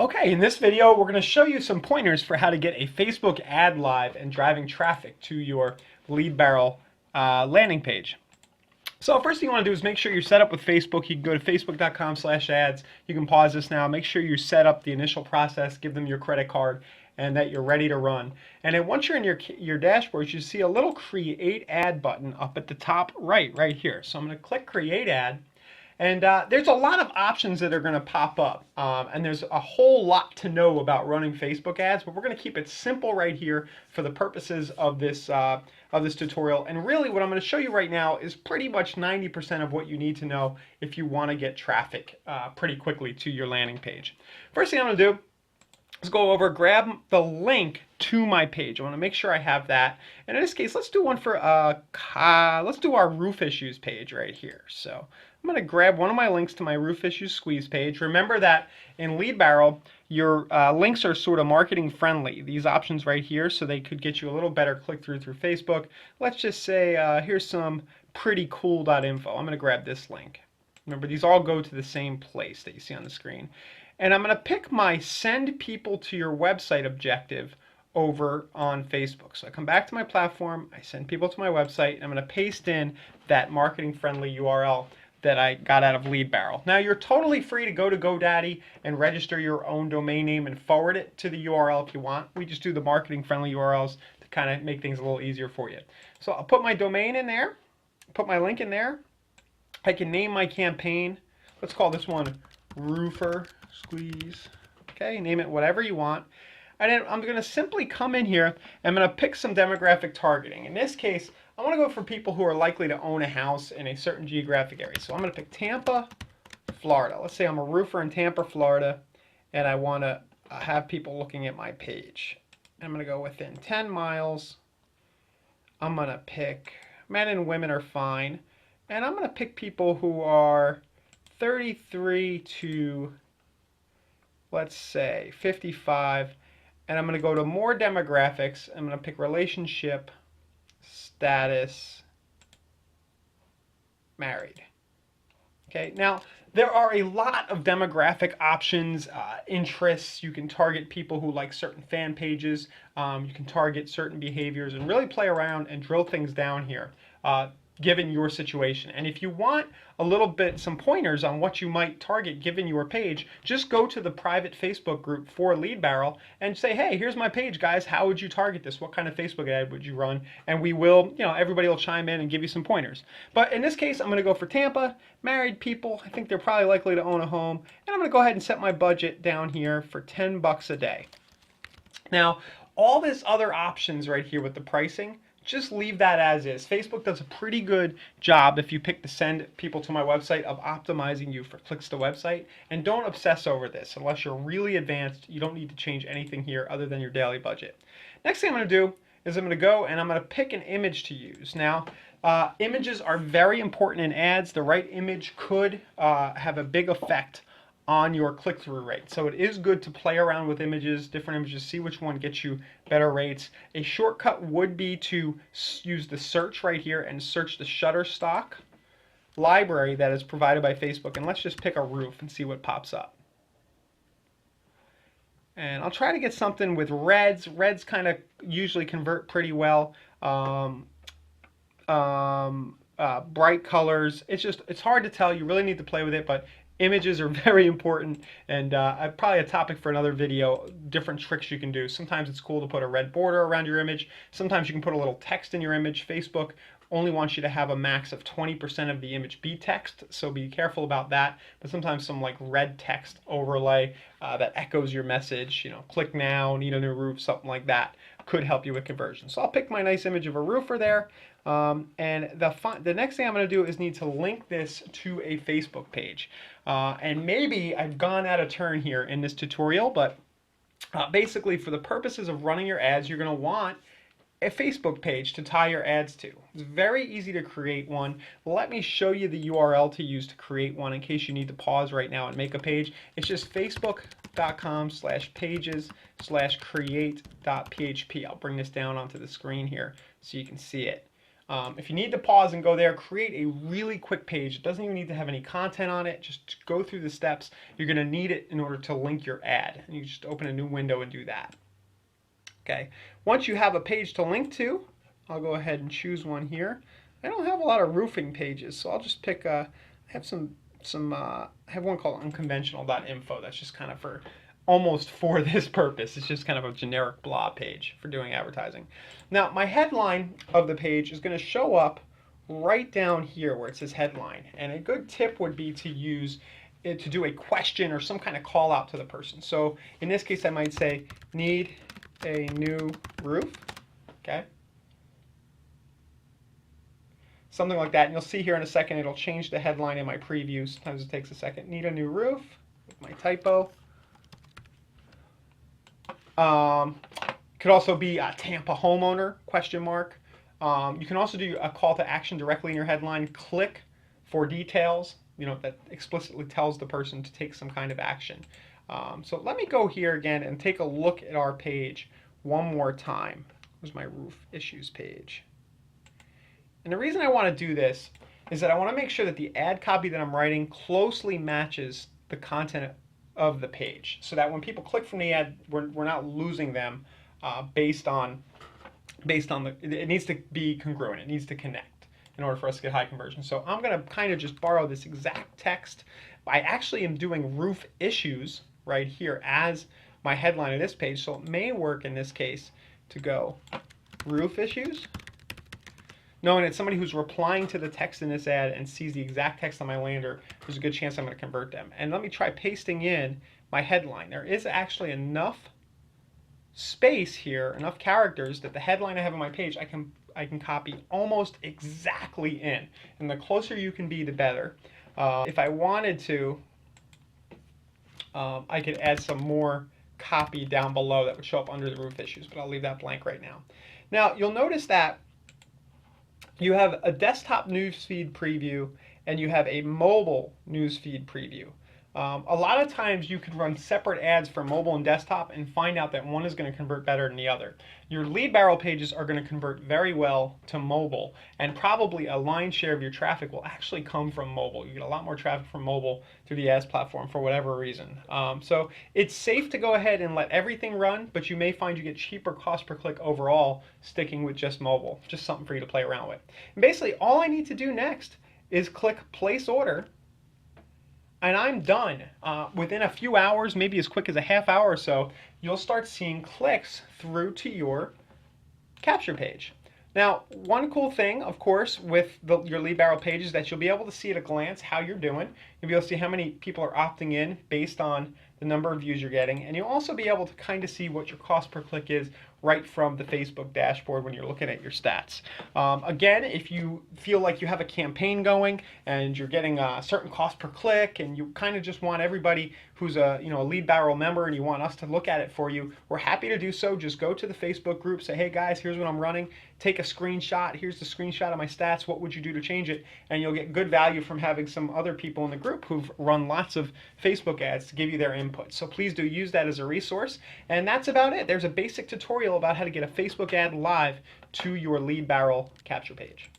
Okay, in this video, we're going to show you some pointers for how to get a Facebook ad live and driving traffic to your lead barrel landing page. So first thing you want to do is make sure you're set up with Facebook. You can go to facebook.com/ads. You can pause this now. Make sure you set up the initial process, give them your credit card, and that you're ready to run. And then once you're in your dashboard, you see a little Create Ad button up at the top right here. So I'm going to click Create Ad. And there's a lot of options that are going to pop up. And there's a whole lot to know about running Facebook ads, but we're going to keep it simple right here for the purposes of this tutorial. And really what I'm going to show you right now is pretty much 90% of what you need to know if you want to get traffic pretty quickly to your landing page. First thing I'm going to do is go over, grab the link to my page. I want to make sure I have that. And in this case, let's do one for let's do our roof issues page right here. So I'm going to grab one of my links to my roof issues squeeze page. Remember that in Lead Barrel, your links are sort of marketing friendly. These options right here, so they could get you a little better click through Facebook. Let's just say here's some pretty cool.info. I'm going to grab this link. Remember, these all go to the same place that you see on the screen. And I'm going to pick my send people to your website objective over on Facebook. So I come back to my platform, I send people to my website, and I'm going to paste in that marketing friendly URL that I got out of Lead Barrel. Now you're totally free to go to GoDaddy and register your own domain name and forward it to the URL if you want. We just do the marketing friendly URLs to kind of make things a little easier for you. So I'll put my domain in there, put my link in there. I can name my campaign. Let's call this one Roofer Squeeze. Okay, name it whatever you want. And then I'm going to simply come in here and I'm going to pick some demographic targeting. In this case, I want to go for people who are likely to own a house in a certain geographic area. So I'm going to pick Tampa, Florida. Let's say I'm a roofer in Tampa, Florida, and I want to have people looking at my page. I'm going to go within 10 miles. I'm going to pick men and women are fine. And I'm going to pick people who are 33 to, let's say, 55. And I'm going to go to more demographics. I'm going to pick relationship, status, married. Okay, now there are a lot of demographic options, interests. You can target people who like certain fan pages. You can target certain behaviors and really play around and drill things down here. Given your situation. And if you want a little bit, some pointers on what you might target given your page, just go to the private Facebook group for Lead Barrel and say, hey, here's my page, guys. How would you target this? What kind of Facebook ad would you run? And we will, everybody will chime in and give you some pointers. But in this case, I'm going to go for Tampa, married people. I think they're probably likely to own a home. And I'm going to go ahead and set my budget down here for $10 a day. Now, all this other options right here with the pricing, just leave that as is. Facebook does a pretty good job if you pick to send people to my website of optimizing you for clicks to website. And don't obsess over this. Unless you're really advanced, you don't need to change anything here other than your daily budget. Next thing I'm going to do is I'm going to go and I'm going to pick an image to use. Now, images are very important in ads. The right image could have a big effect on your click-through rate. So it is good to play around with images, different images, see which one gets you better rates. A shortcut would be to use the search right here and search the Shutterstock library that is provided by Facebook. And let's just pick a roof and see what pops up. And I'll try to get something with reds. Reds kind of usually convert pretty well. Bright colors. It's hard to tell. You really need to play with it, but images are very important, and probably a topic for another video, different tricks you can do. Sometimes it's cool to put a red border around your image. Sometimes you can put a little text in your image. Facebook only wants you to have a max of 20% of the image be text, so be careful about that. But sometimes some like red text overlay that echoes your message, click now, need a new roof, something like that, could help you with conversion. So I'll pick my nice image of a roofer there. And the next thing I'm going to do is need to link this to a Facebook page. And maybe I've gone out of turn here in this tutorial, but basically for the purposes of running your ads, you're going to want a Facebook page to tie your ads to. It's very easy to create one. Let me show you the URL to use to create one in case you need to pause right now and make a page. It's just facebook.com/pages/create.php. I'll bring this down onto the screen here so you can see it. If you need to pause and go there, create a really quick page. It doesn't even need to have any content on it. Just go through the steps. You're going to need it in order to link your ad. And you just open a new window and do that. Okay. Once you have a page to link to, I'll go ahead and choose one here. I don't have a lot of roofing pages, so I'll just pick. I have I have one called unconventional.info. That's just kind of for almost for this purpose. It's just kind of a generic blah page for doing advertising. Now, my headline of the page is going to show up right down here where it says headline. And a good tip would be to use it to do a question or some kind of call out to the person. So in this case, I might say, need a new roof. Okay. Something like that. And you'll see here in a second, it'll change the headline in my preview. Sometimes it takes a second. Need a new roof with my typo. Could also be a Tampa homeowner, question mark. You can also do a call to action directly in your headline. Click for details, that explicitly tells the person to take some kind of action. So let me go here again and take a look at our page one more time. Here's my roof issues page. And the reason I want to do this is that I want to make sure that the ad copy that I'm writing closely matches the content of the page, so that when people click from the ad, we're not losing them based on it needs to be congruent. It needs to connect in order for us to get high conversion. So I'm going to kind of just borrow this exact text. I actually am doing roof issues right here as my headline of this page, so it may work in this case to go roof issues. Knowing it's somebody who's replying to the text in this ad and sees the exact text on my lander, there's a good chance I'm going to convert them. And let me try pasting in my headline. There is actually enough space here, enough characters, that the headline I have on my page I can copy almost exactly in. And the closer you can be, the better. If I wanted to, I could add some more copy down below that would show up under the roof issues, but I'll leave that blank right now. Now, you'll notice that you have a desktop newsfeed preview and you have a mobile newsfeed preview. A lot of times you could run separate ads for mobile and desktop and find out that one is going to convert better than the other. Your lead barrel pages are going to convert very well to mobile, and probably a lion's share of your traffic will actually come from mobile. You get a lot more traffic from mobile through the ads platform for whatever reason. So it's safe to go ahead and let everything run, but you may find you get cheaper cost per click overall sticking with just mobile. Just something for you to play around with. And basically all I need to do next is click place order, and I'm done. Within a few hours, maybe as quick as a half hour or so, you'll start seeing clicks through to your capture page. Now, one cool thing, of course, with your lead barrel page is that you'll be able to see at a glance how you're doing. You'll be able to see how many people are opting in based on the number of views you're getting, and you'll also be able to kind of see what your cost per click is right from the Facebook dashboard when you're looking at your stats. Again, if you feel like you have a campaign going and you're getting a certain cost per click and you kind of just want everybody who's a lead barrel member and you want us to look at it for you, we're happy to do so. Just go to the Facebook group, say, hey guys, here's what I'm running. Take a screenshot. Here's the screenshot of my stats. What would you do to change it? And you'll get good value from having some other people in the group who've run lots of Facebook ads to give you their input. So please do use that as a resource. And that's about it. There's a basic tutorial about how to get a Facebook ad live to your lead barrel capture page.